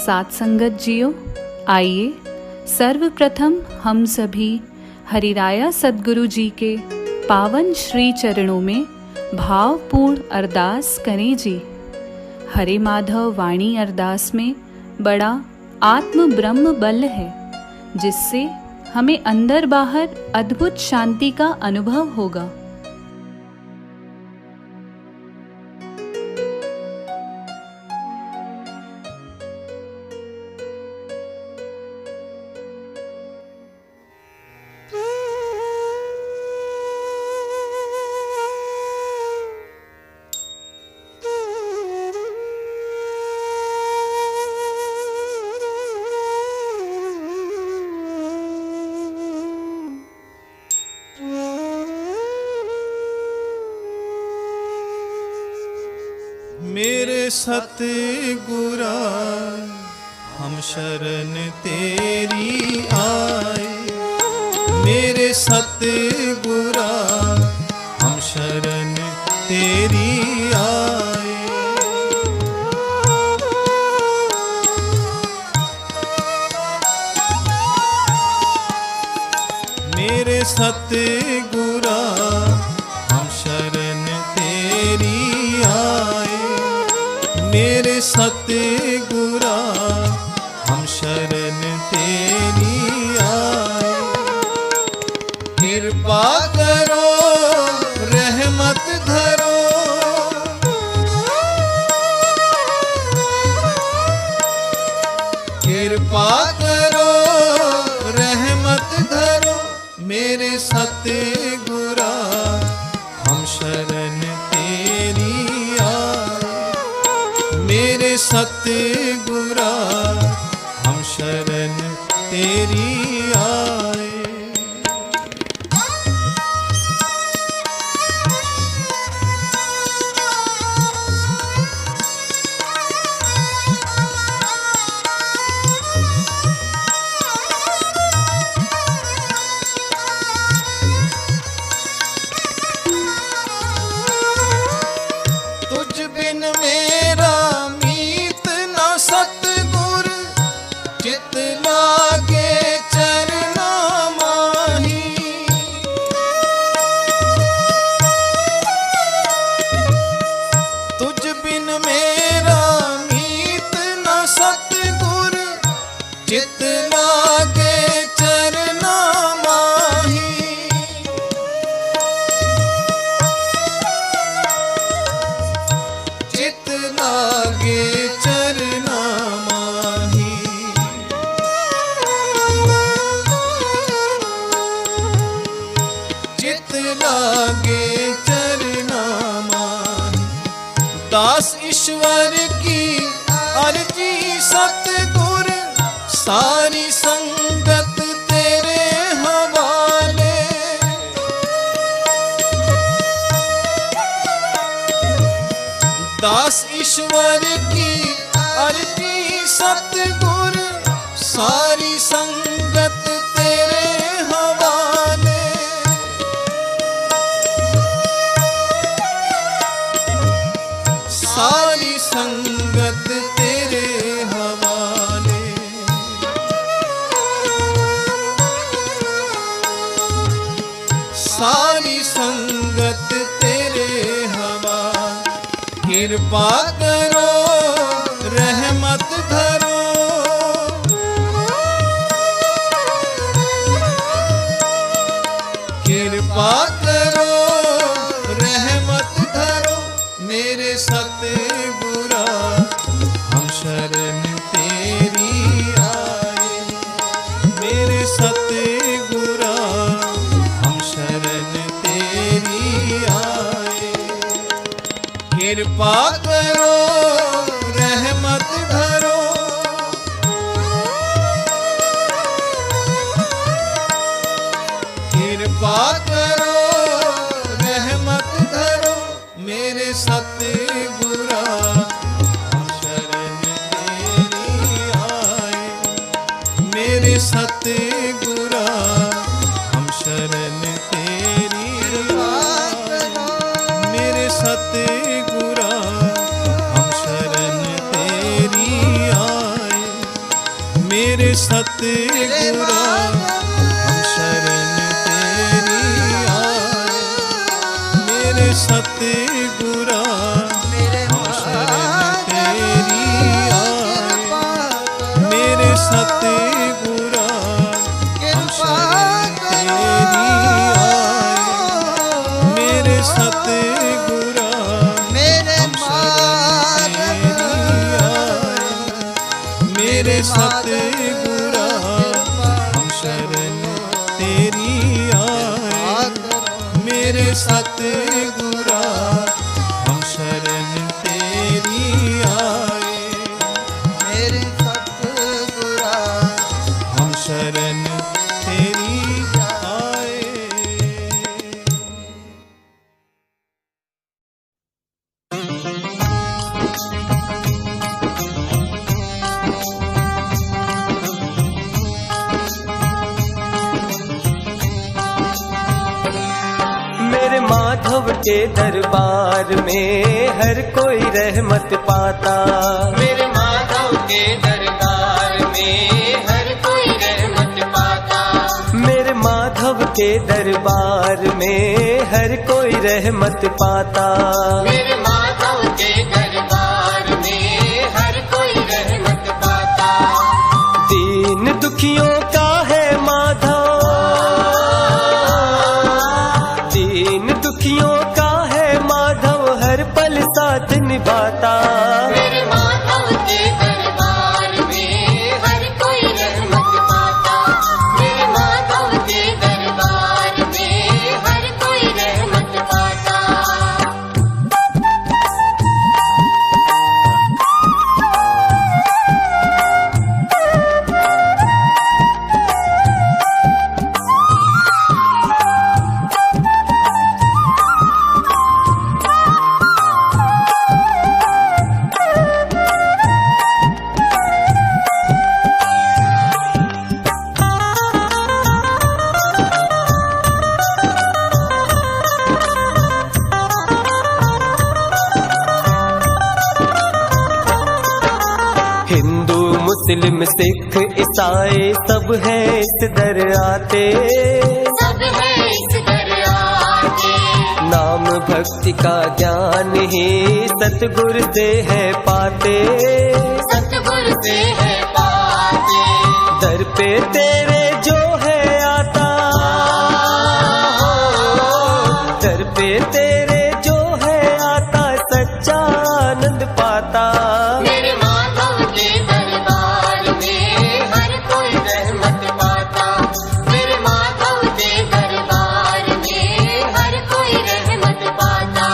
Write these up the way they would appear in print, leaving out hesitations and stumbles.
साथ संगत जियो, आइए सर्वप्रथम हम सभी हरिराया सद्गुरु जी के पावन श्री चरणों में भावपूर्ण अरदास करें जी। हरे माधव वाणी अरदास में बड़ा आत्म ब्रह्म बल है, जिससे हमें अंदर बाहर अद्भुत शांति का अनुभव होगा। मेरे सतगुरा हम शरण तेरी आए, मेरे सतगुरा हम शरण तेरी आए। मेरे सतगुरा हम शरण तेरी आए, मेरे सतगुरा हम शरण तेरी आए। कृपा करो रहमत धरो, कृपा करो रहमत धरो, मेरे सतगुरा हम शरण तेरी आए, मेरे सतगुरा हम शरण तेरी आए। तुझ बिन मेरा मीत न सतगुर, चित लागे चरना माही। तुझ बिन मेरा मीत न सतगुर, चित लागे चरना माही। चित लागे चरना माही, चित लागे चरना माही। दास ईश्वर की अर्जी सतगुर, सारी संगत तेरे हवाले। दास ईश्वर की अर्जी सतगुर, सारी संगत तेरे हवाले। सारी संगत तेरे हवाले। सारी संगत तेरे हवाले। कृपा करो रहमत धरो, कृपा करो रहमत धरो, मेरे सतगुरा हम शरण तेरी आए, मेरे सतगुरा हम शरण तेरी आए। कृपा करो रहमत धरो, कृपा करो रहमत धरो, मेरे सतगुरा हम शरण तेरी आए, मेरे सतगुरा हम शरण तेरी आए। मेरे सतगुरा हम शरण तेरी आए, सतगुरा हम शरण तेरी आए। मेरे सतगुरा हम शरण तेरी आए। मेरे सतगुरा हम शरण तेरी आए। मेरे सतगुरा हम शरण तेरी आए। मेरे सतगुरा हम शरण तेरी आए। मेरे सतगुरा हम शरण तेरी आए। मेरे सतगुरा हम शरण तेरी आए। मेरे माधव के दरबार में हर कोई रहमत पाता। मेरे माधव के दरबार में हर कोई रहमत पाता। मेरे माधव के दरबार में हर कोई रहमत पाता। मेरे माधव के दरबार में हर कोई रहमत पाता। दीन दुखियों का है माधव, दीन दुखियों का है माधव, हर पल साथ निभाता। मेरे माधव के दरबार में हर कोई रहमत पाता। मेरे माधव के दरबार में हर कोई रहमत पाता। हिंदू मुस्लिम सिख ईसाई सब है इस दर आते। सब है इस दर आते। नाम भक्ति का ज्ञान ही सतगुरु से है पाते। सतगुरु से है पाते। दर पे तेरे जो है आता, दर पे तेरे जो है आता, सच्चा आनंद पाता। मेरे माधव के दरबार में हर कोई रहमत पाता। मेरे माधव के दरबार में हर कोई रहमत पाता।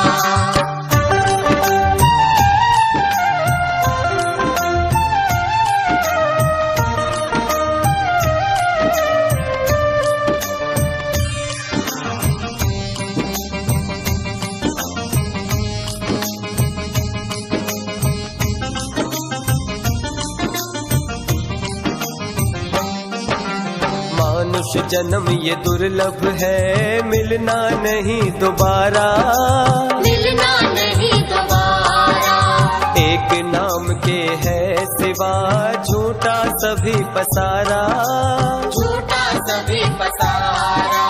मानुष जन्म ये दुर्लभ है, मिलना नहीं दोबारा। मिलना नहीं दोबारा। एक नाम के है सिवा, झूठा सभी पसारा। झूठा सभी पसारा।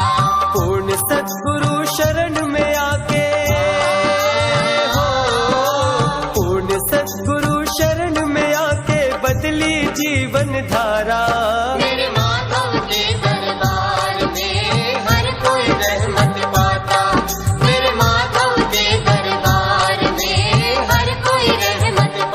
पूर्ण सद्गुरु शरण में आके हो, पूर्ण सद्गुरु शरण में आके बदली जीवन धारा। मेरे माधव के दरबार में हर कोई रहमत पाता। मेरे माधव के दरबार में हर कोई रहमत पाता।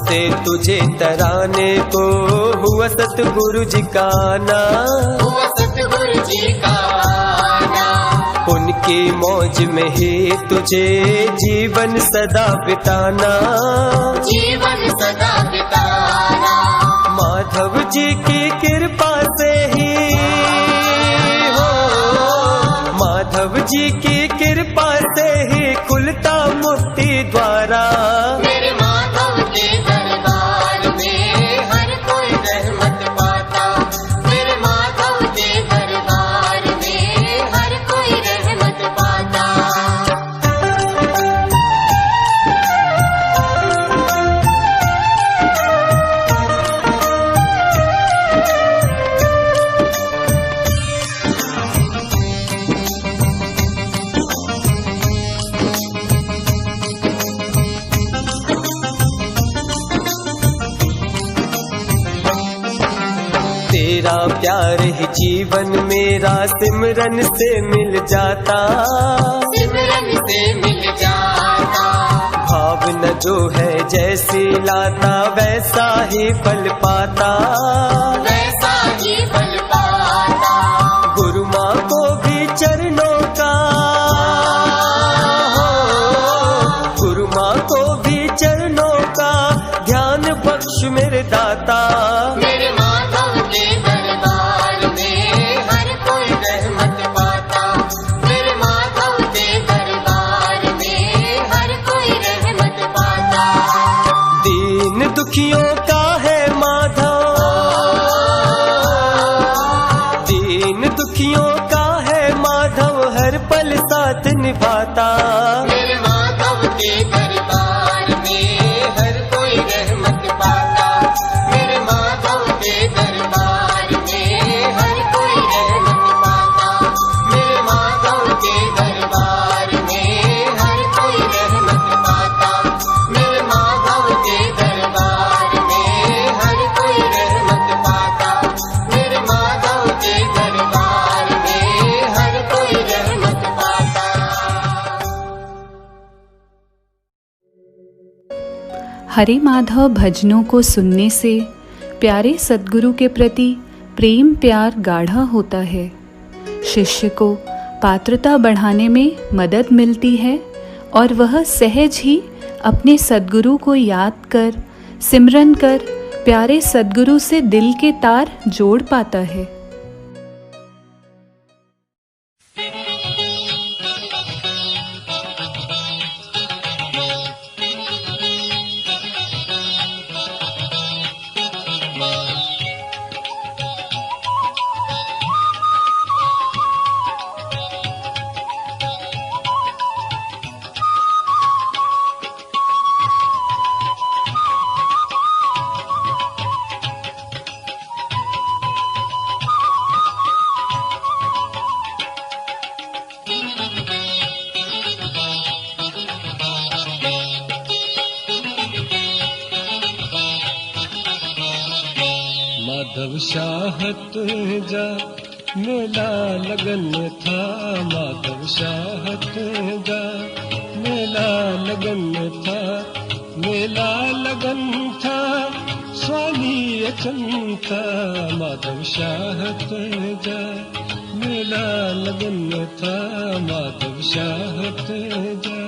से तुझे तराने को हुआ सतगुरु जी का आना। हुआ सतगुरु जी का आना। उनकी की मौज में ही तुझे जीवन सदा बिताना, जीवन सदा बिताना। माधव जी की कृपा से ही हो, माधव जी की कृपा से ही खुलता मुक्ति द्वारा। मेरे माधव के दरबार में हर कोई रहमत पाता, मेरे माधव के दरबार में हर कोई रहमत पाता। तेरा प्यार ही जीवन मेरा सिमरन से मिल जाता, सिमरन से मिल जाता। भावना जो है जैसी लाता वैसा ही फल पाता, वैसा ही फल पाता। गुरु माँ को भी चरणों का हो, गुरु माँ को भी चरणों का ध्यान बख्श मेरे दाता। मेरे माधव के दरबार में हर कोई रहमत पाता, मेरे माधव के दरबार में हर कोई रहमत पाता। दीन दुखियों का है माधव, दीन दुखियों का है माधव हर पल साथ निभाता। मेरे माधव के दरबार में हर कोई रहमत पाता, मेरे माधव के दरबार में हर कोई रहमत पाता, मेरे माधव के दरबार में हर कोई रहमत पाता, मेरे माधव के दरबार में हर कोई रहमत पाता, मेरे माधव के दरबार में हर कोई रहमत पाता। हरे माधव भजनों को सुनने से प्यारे सद्गुरु के प्रति प्रेम प्यार गाढ़ा होता है। शिष्य को पात्रता बढ़ाने में मदद मिलती है और वह सहज ही अपने सद्गुरु को याद कर सिमरन कर प्यारे सद्गुरु से दिल के तार जोड़ पाता है। माधव शाहत जा मेला लगन था, माधव शाहत जा मेला लगन था, मेला लगन था स्वामी अचंता। माधव शाहत जा मेला लगन था, माधव शाहत जा।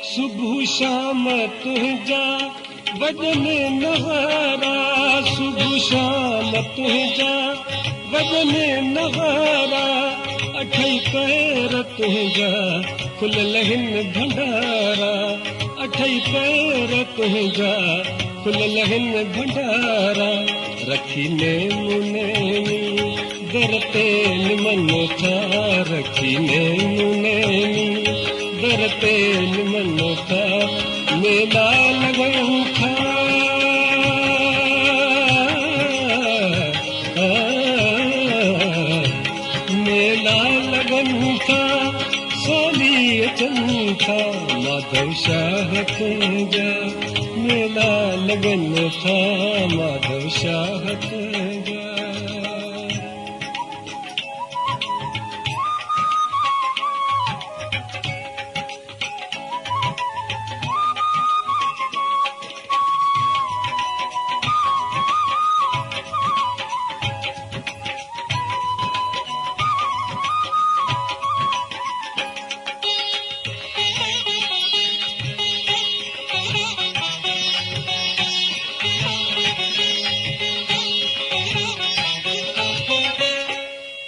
सुबह शाम तुझा वजन नवारा, सुबह शाम तुझा वजन नवारा, अठई पैर तुझा खुल लहिन भंडारा, अठई पैर तुझा खुल लहिन भंडारा। रखी ने मुनेनी दरते निमन था, रखी ने मुनेनी दरते निमन था, मेला लगन था। मेला लगन था सोनी चंथा, माधव शाहत जा मेला लगन था माधव शाहत जा।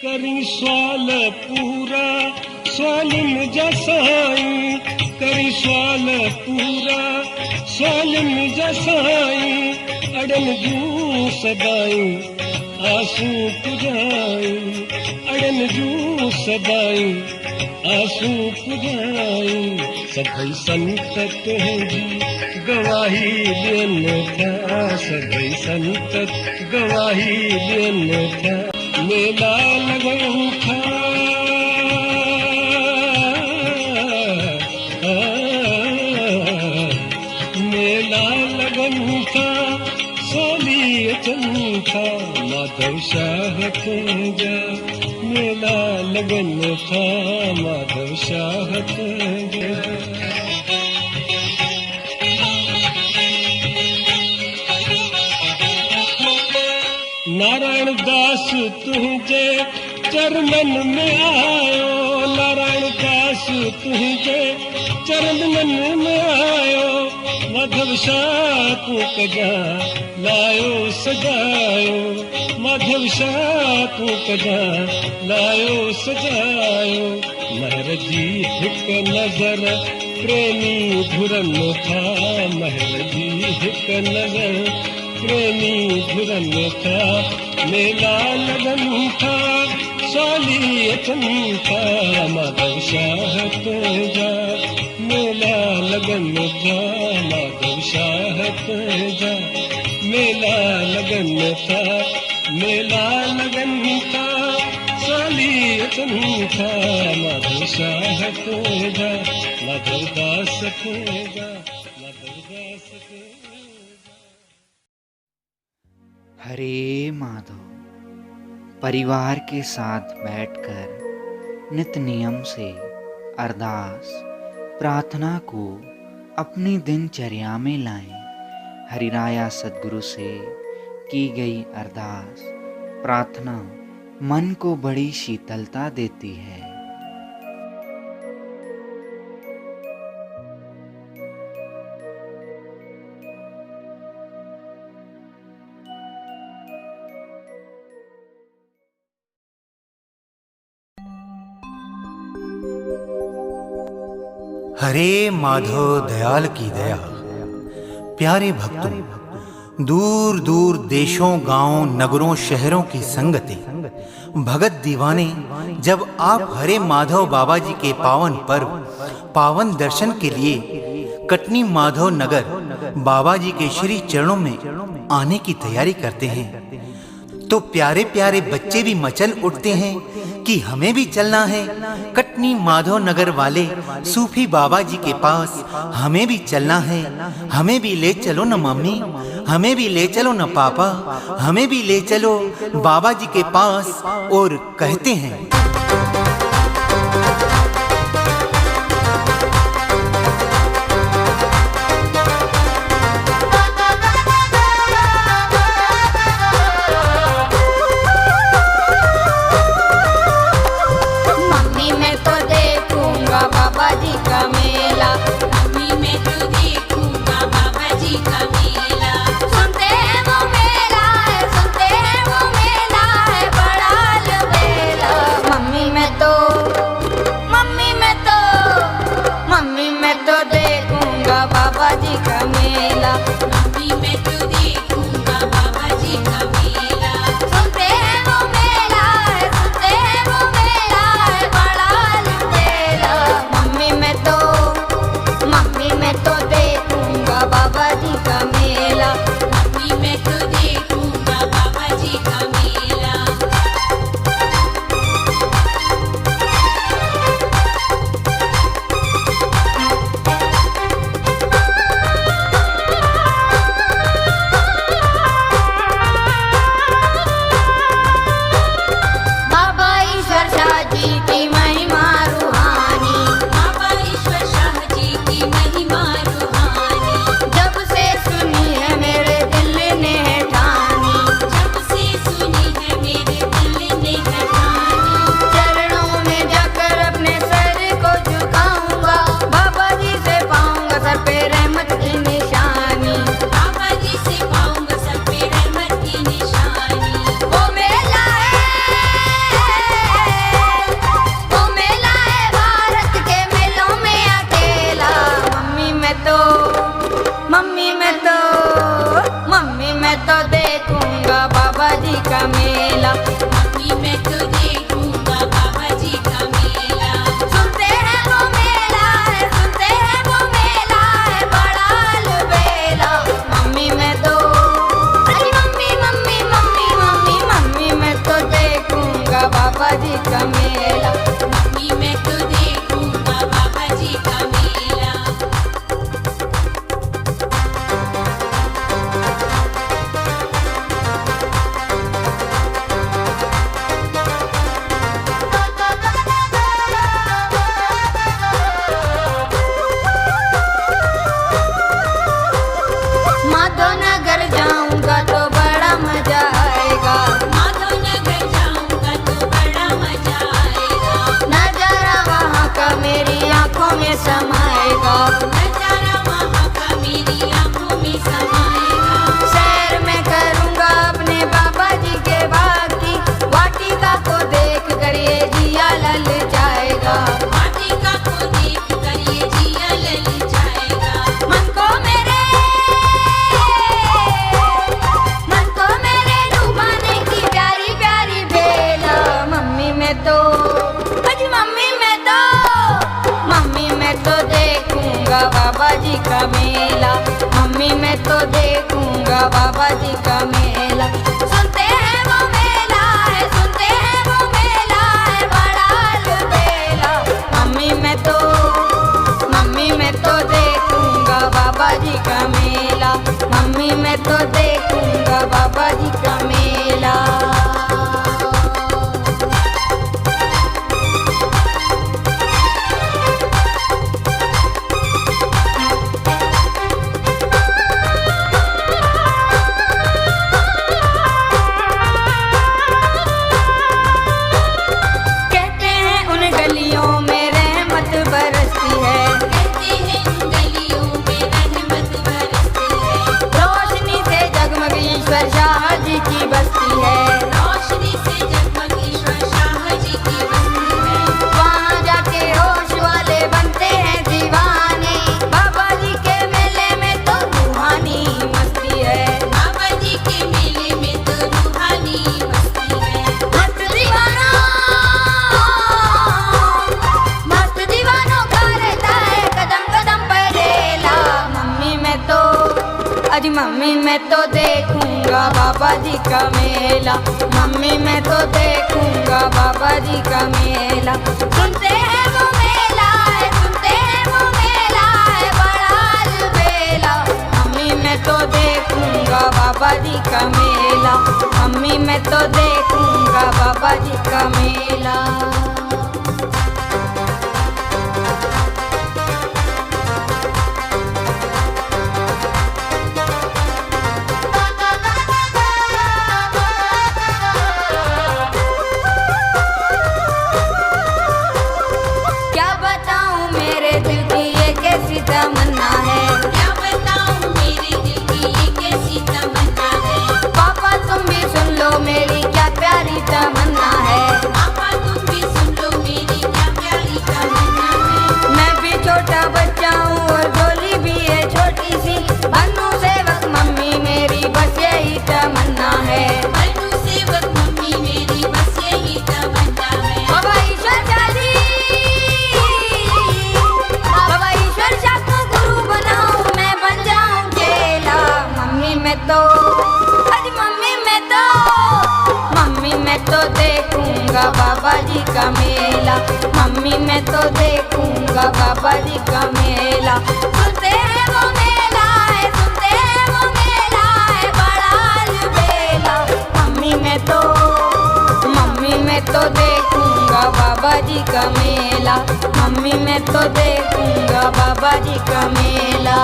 करी सवाल पूरा स्वालिन जसाई, करी सवाल पूरा स्वालिन जसाई, अड़न जू सदाई आंसू पुजाई, अड़न जू सदाई आंसू पुजाई। सभई संतत जी गवाही ॾियनि था, सभई संतत गवाही ॾियनि था। मेला लगन था मेला लगन था सोली अचन था माधव शाहत जा। मेला लगन था माधव शाहत जा। नारायण दास तुझे चरणन में आयो, नारायण दास तुझे चरणन में आयो। माधव शाह तू कजा लायो सजायो, माधव शाह तू कजा लायो सजायो। महर जी हिक नजर प्रेमी धुरन था, महर जी हिक नजर प्रेमी धुरन था। मेला लगन था साली अचन था माधव शाहत जा। मेला लगन था माधव शाहत जा। मेला लगन था, मेला लगन था साली अचन था माधव शाहत जा। माधव दास जा, माधव दास जा। हरे माधव परिवार के साथ बैठकर नित नियम से अरदास प्रार्थना को अपनी दिनचर्या में लाएं। हरिराया सद्गुरु से की गई अरदास प्रार्थना मन को बड़ी शीतलता देती है। हरे माधव दयाल की दया। प्यारे भक्तों, दूर दूर देशों, गांवों, नगरों, शहरों की संगतें, भगत दीवाने जब आप हरे माधव बाबा जी के पावन पर्व, पावन दर्शन के लिए कटनी माधव नगर बाबा जी के श्री चरणों में आने की तैयारी करते हैं, तो प्यारे प्यारे बच्चे भी मचल उठते हैं कि हमें भी चलना है। कटनी माधव नगर वाले सूफी बाबा जी के पास हमें भी चलना है। हमें भी ले चलो न मम्मी, हमें भी ले चलो न पापा, हमें भी ले चलो बाबा जी के पास। और कहते हैं समाएगा, नजारा वहाँ का मेरी आंखों में समाएगा। शहर में करूँगा अपने बाबा जी के बाग की, वाटिका को देख कर ये जिया लल जाएगा, वाटिका को देख कर ये जिया लल जाएगा। मन को मेरे डुबाने की प्यारी प्यारी बेला, मम्मी मैं तो देखूंगा बाबा जी का मेला, मम्मी मैं तो देखूंगा बाबा जी का मेला। सुनते हैं वो मेला है, सुनते हैं वो मेला है बड़ा अलबेला, मम्मी मैं तो देखूंगा बाबा जी का मेला, मम्मी मैं तो देखूंगा बाबा जी का मेला। मम्मी मैं तो देखूंगा बाबा जी का मेला, मम्मी मैं तो देखूंगा बाबा जी का मेला। सुनते हैं वो मेला है, सुनते हैं वो मेला है बड़ा अलबेला, मम्मी मैं तो देखूंगा बाबा जी का मेला, मम्मी मैं तो देखूंगा बाबा जी का मेला। तमन्ना है, क्या बताऊं मेरे दिल की ये कैसी तमन्ना है। पापा तुम भी सुन लो मेरी क्या प्यारी तमन्ना है, पापा तुम भी सुन लो मेरी क्या प्यारी तमन्ना है। मैं भी छोटा बच्चा हूँ और डोली भी है छोटी सी, बनूं सेवक मम्मी मेरी बस यही तमन्ना है, बनूं सेवक मम्मी मेरी बस यही तमन्ना है। बाबा ईश्वर देखूंगा बाबा जी का मेला, मम्मी मैं तो देखूंगा बाबा जी का मेला। सुनते हैं वो मेला है, सुनते हैं वो मेला है बड़ा अलबेला, मम्मी मैं तो देखूंगा बाबा जी का मेला, मम्मी मैं तो देखूंगा बाबा जी का मेला।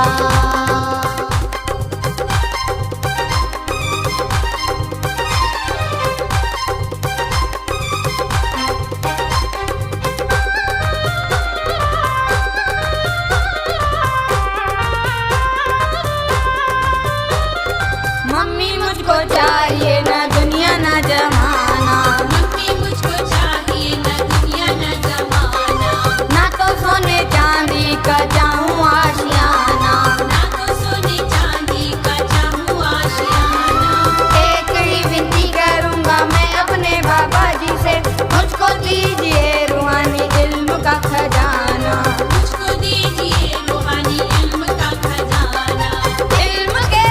चाहिए ना दुनिया ना जमाना, मम्मी मुझको चाहिए ना दुनिया ना जमाना, ना तो सोने चांदी का चाहूँ आशियाना, ना तो सोने चांदी का चाहूँ आशियाना। एक ही विनती करूँगा मैं अपने बाबा जी से, मुझको दीजिए रूहानी इल्म का खजाना, मुझको दीजिए रूहानी इल्म का खजाना। इल्म के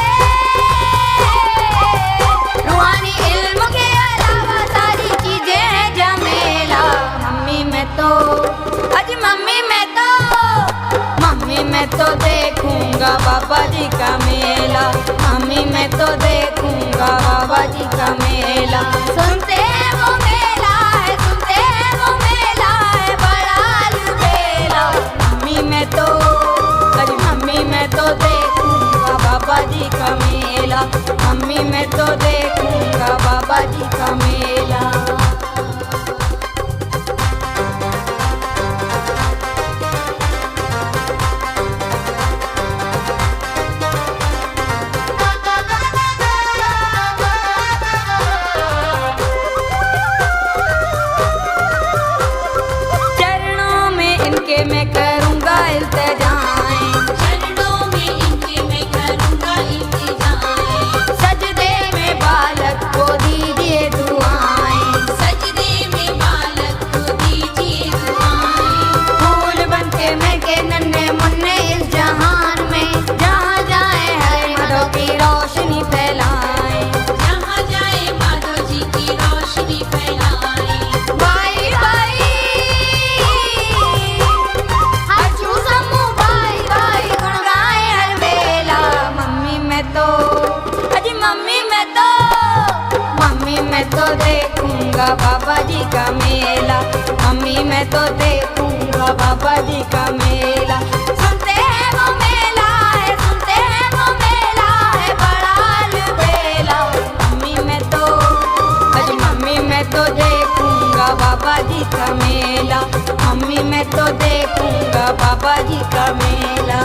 मैं तो देखूंगा बाबा जी का मेला, मम्मी मैं तो देखूंगा बाबा जी का मेला। सुनते हैं वो मेला है, सुनते हैं वो मेला है बड़ा अलबेला, मम्मी मैं तो देखूंगा बाबा जी का मेला, मम्मी मैं तो देखूंगा बाबा जी का मेला। इनके मैं करूँगा इल्तिजाएं, चरणों में इनके मैं करूँगा इल्तिजाएं, सजदे में बालक को दीजिए दुआएं, सजदे में बालक को दीजिए दुआएं, फूल बन के महके नन्हे मुन्ने इस जहान में, जहाँ जाए हर माधव की रोशनी फैलाएं, जहाँ जाए माधव जी की रोशनी फैलाएं। भाई भाई हर चूसमू भाई भाई गुण गाए हर बेला, मम्मी मैं तो अजी मम्मी मैं तो देखूंगा बाबा जी का मेला, मम्मी मैं तो देखूंगा बाबा जी का मेला, सुनते हैं वो मेला है, सुनते हैं वो मेला है बड़ा अलबेला, मम्मी मैं तो अजी मम्मी मैं तो देखूंगा बाबा जी का मेला, मम्मी मैं तो देखूंगा बाबा जी का मेला।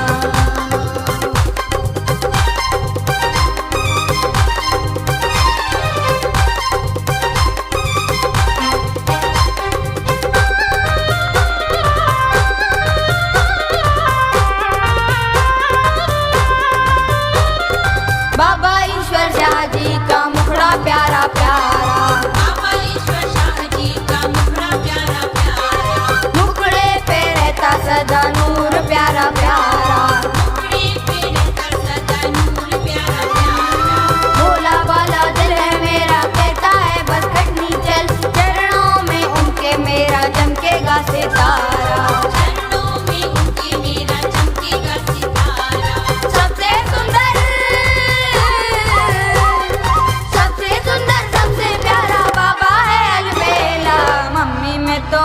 बाबा ईश्वर शाह जी का मुखड़ा प्यारा प्यारा, बाबा ईश्वर शाह जी का मुखड़ा प्यारा प्यारा, मुखड़े पे रहता सदा नूर प्यारा प्यारा, मुखड़े पे रहता सदा नूर प्यारा प्यारा, भोला वाला दिल है मेरा कहता है बस कटनी चल, चरणों में उनके मेरा चमकेगा सितारा, चरणों में उनके मेरा चमकेगा सितारा, सबसे सुंदर सबसे प्यारा बाबा है अलबेला, मम्मी मैं तो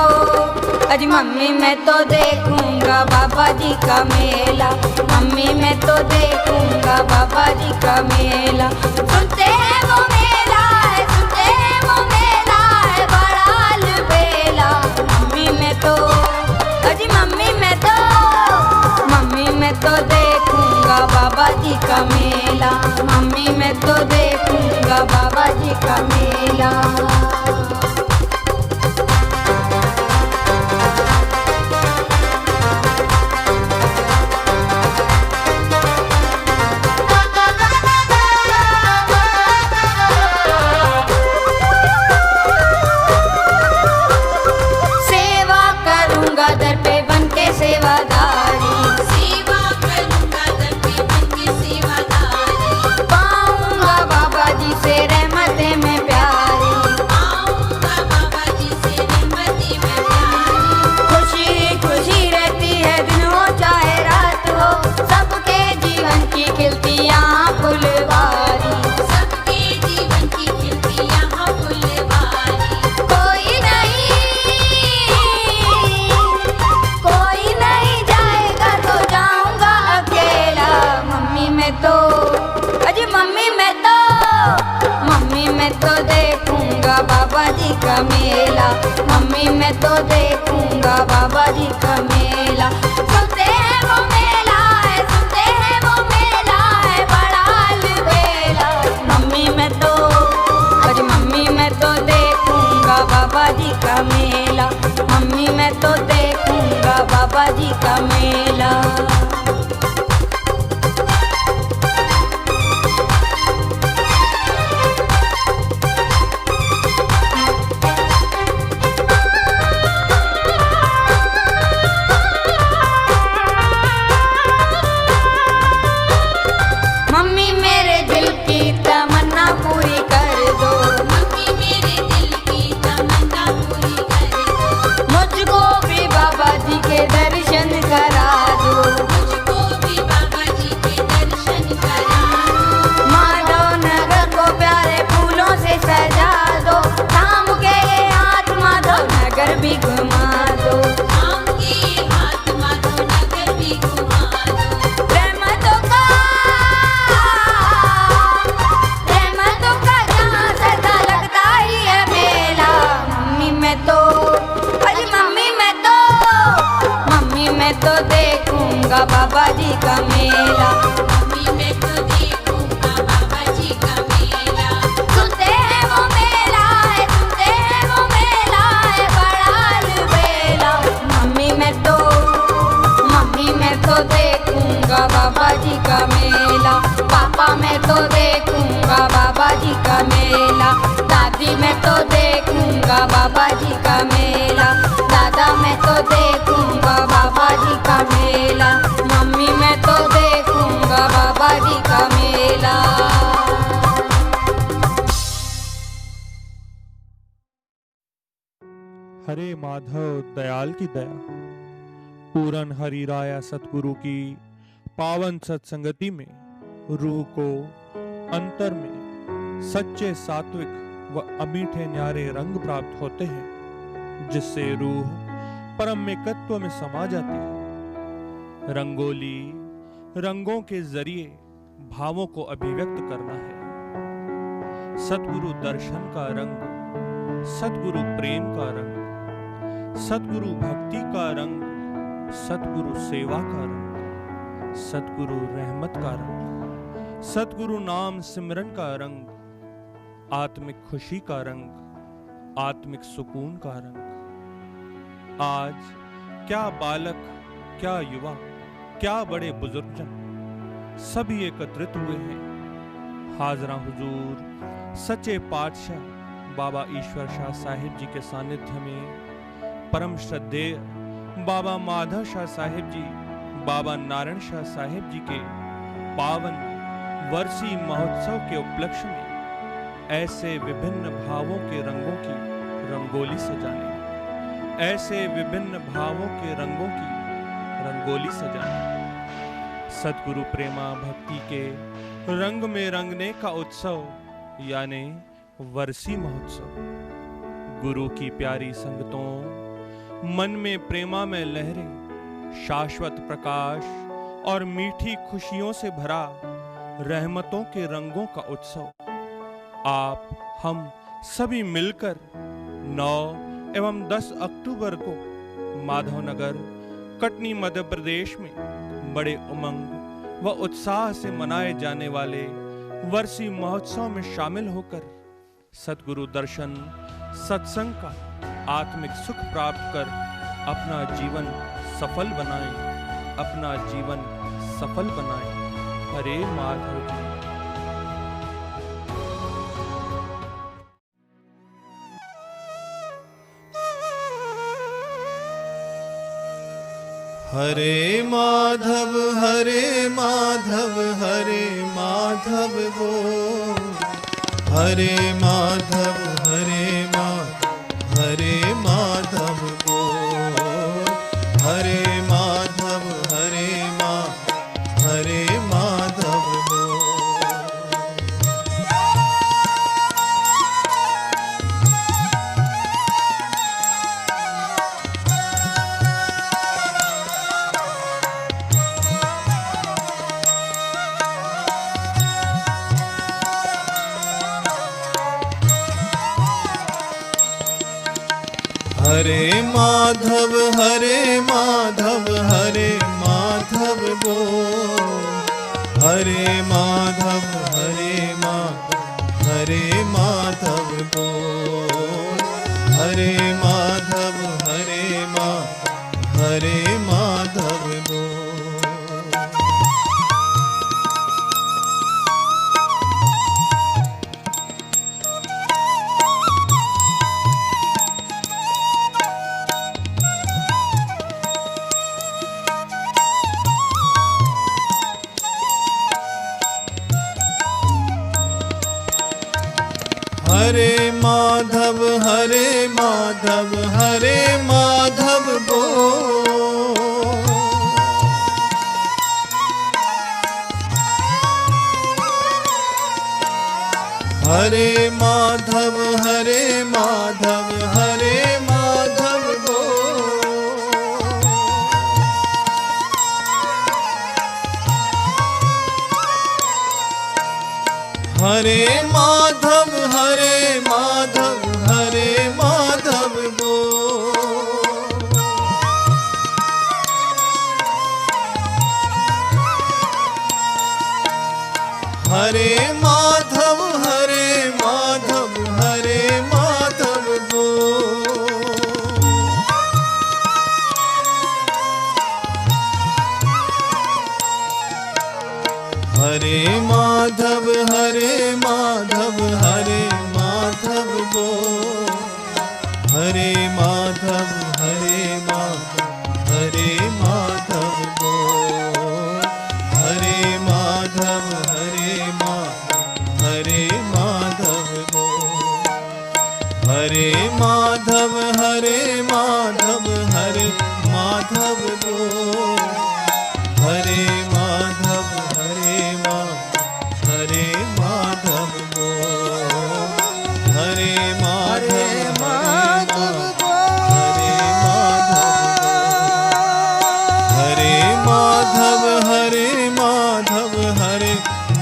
अजी मम्मी मैं तो देखूंगा बाबा जी का मेला, मम्मी मैं तो देखूंगा बाबा जी का मेला, सुनते हैं वो मेला है, सुनते हैं वो मेला है बड़ा अलबेला, मम्मी मैं तो अजी मम्मी मैं तो देखूंगा बाबा जी का मेला, मम्मी मैं तो देखूंगा बाबा जी का मेला। सेवा करूंगा दर पे बन के सेवादारी, सेवा करूँगा दर पे बनके सेवादारी, पाऊंगा बाबा जी से रहमतें में प्यारी, आऊँगा बाबा जी से रहमतें में प्यारी, खुशी खुशी रहती है दिन हो चाहे रात हो, सबके जीवन की खिलती यहाँ फुलवारी, सबके जीवन की खिलती यहाँ फुलवारी, कोई नहीं जाएगा तो जाऊंगा अकेला, मम्मी मैं तो अजी मम्मी मैं तो देखूंगा बाबा जी का मेला, मम्मी मैं तो देखूंगा बाबा जी का मेला, सुनते हैं वो मेला है, सुनते हैं वो मेला है बड़ा अलबेला, मम्मी मैं तो अजी मम्मी मैं तो देखूंगा बाबा जी का मेला, मम्मी मैं तो देखूंगा बाबा जी का मेला। मम्मी मेरे दिल की तमन्ना पूरी कर दो, मम्मी मेरे दिल की तमन्ना पूरी कर दो, मुझको भी बाबा जी के दर्शन करा दो, मुझको भी बाबा जी के दर्शन करा दो, माधव नगर को प्यारे फूलों से सजा दो, थाम के ये हाथ माधव नगर भी घुमा दो, थाम के हाथ माधव नगर भी घुमा दो, रहमतों का जहाँ सदा लगता ही है मेला, मम्मी मैं तो अरे मम्मी मैं तो देखूंगा बाबा जी का मेला, मम्मी मैं तो देखूंगा बाबा जी का मेला, सुनते हैं वो मेला है, सुनते हैं वो मेला है बड़ा अलबेला, मम्मी मैं तो दादी मैं तो देखूंगा बाबा जी का मेला, दादा मैं तो देखूंगा बाबा जी का मेला, मम्मी मैं तो देखूंगा बाबा जी का मेला। हरे माधव दयाल की दया, पूरन हरि राया सतगुरु की पावन सत्संगति में रूह को अंतर में सच्चे सात्विक व अमीठे न्यारे रंग प्राप्त होते हैं, जिससे रूह परम एकत्व में समा जाती है। रंगोली रंगों के जरिए भावों को अभिव्यक्त करना है। सतगुरु दर्शन का रंग, सतगुरु प्रेम का रंग, सतगुरु भक्ति का रंग, सतगुरु सेवा का रंग, सतगुरु रहमत का रंग, सतगुरु नाम सिमरन का रंग, आत्मिक खुशी का रंग, आत्मिक सुकून का रंग। आज क्या बालक, क्या युवा, क्या बड़े बुजुर्गजन सभी एकत्रित हुए हैं हाजरा हुजूर सच्चे पातशाह बाबा ईश्वर शाह साहिब जी के सानिध्य में। परम श्रद्धेय बाबा माधव शाह साहिब जी, बाबा नारायण शाह साहिब जी के पावन वर्षी महोत्सव के उपलक्ष्य में ऐसे विभिन्न भावों के रंगों की रंगोली सजाने, ऐसे विभिन्न भावों के रंगों की रंगोली सजाने, सतगुरु प्रेमा भक्ति के रंग में रंगने का उत्सव यानी वर्षी महोत्सव। गुरु की प्यारी संगतों, मन में प्रेमा में लहरे शाश्वत प्रकाश और मीठी खुशियों से भरा रहमतों के रंगों का उत्सव आप हम सभी मिलकर 9 एवं 10 अक्टूबर को माधवनगर कटनी मध्य प्रदेश में बड़े उमंग व उत्साह से मनाए जाने वाले वर्षी महोत्सव में शामिल होकर सतगुरु दर्शन सत्संग का आत्मिक सुख प्राप्त कर अपना जीवन सफल बनाएं, अपना जीवन सफल बनाएं। हरे माधव जी। हरे माधव हरे माधव हरे माधव बोल, हरे माधव हरे माधव हरे माधव बोल, हरे माधव हरे माधव हरे माधव बोल। हरे माधव हरे माधव हरे माधव बोल, हरे माधव हरे माधव हरे माधव बोल, हरे माधव हरे माधव हरे माधव बोल। हरे माधव हरे माधव हरे माधव बोल, हरे माधव हरे माधव हरे माधव बोल, हरे माधव हरे माधव हरे माधव बोल, हरे माधव हरे माधव हरे माधव बोल, हरे माधव हरे माधव हरे माधव गो हरे माधव हरे माधव गो हरे माधव हरे माधव गो हरे माधव हरे माधव गो हरे माधव हरे माधव गो हरे माधव हरे माधव हरे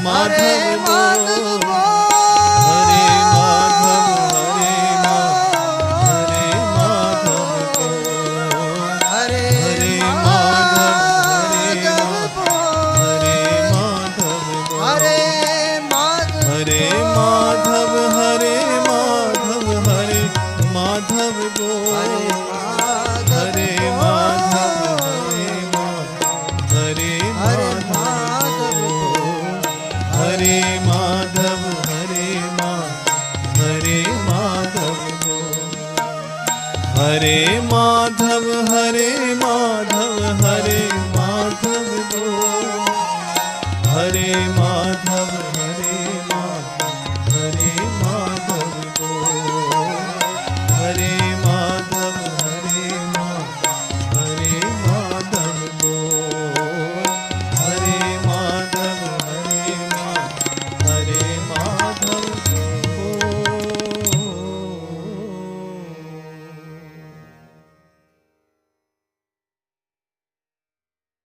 माधव गो